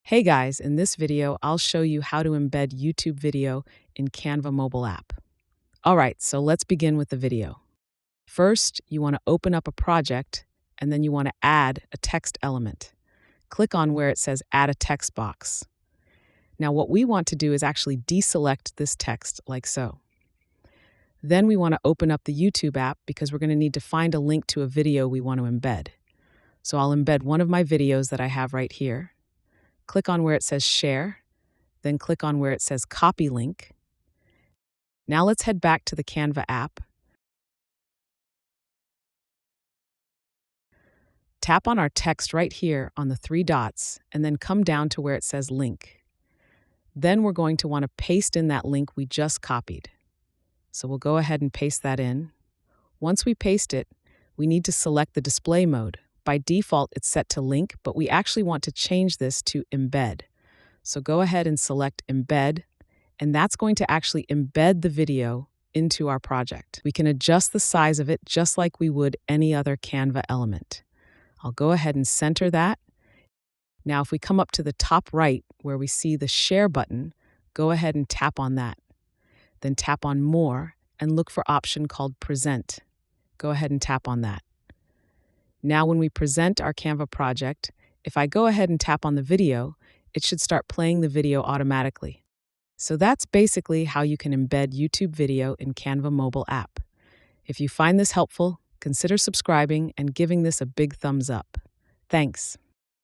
Hey guys, in this video, I'll show you how to embed YouTube video in Canva mobile app. All right, so let's begin with the video. First, you want to open up a project, and then you want to add a text element. Click on where it says Add a Text box. Now, what we want to do is actually deselect this text like so. Then we want to open up the YouTube app because we're going to need to find a link to a video we want to embed. So I'll embed one of my videos that I have right here. Click on where it says Share, then click on where it says Copy Link. Now let's head back to the Canva app. Tap on our text right here on the three dots, and then come down to where it says Link. Then we're going to want to paste in that link we just copied. So we'll go ahead and paste that in. Once we paste it, we need to select the display mode. By default, it's set to link, but we actually want to change this to embed. So go ahead and select embed, and that's going to actually embed the video into our project. We can adjust the size of it just like we would any other Canva element. I'll go ahead and center that. Now, if we come up to the top right where we see the share button, go ahead and tap on that. Then tap on more and look for option called present. Go ahead and tap on that. Now, when we present our Canva project, if I go ahead and tap on the video, it should start playing the video automatically. So that's basically how you can embed YouTube video in Canva mobile app. If you find this helpful, consider subscribing and giving this a big thumbs up. Thanks.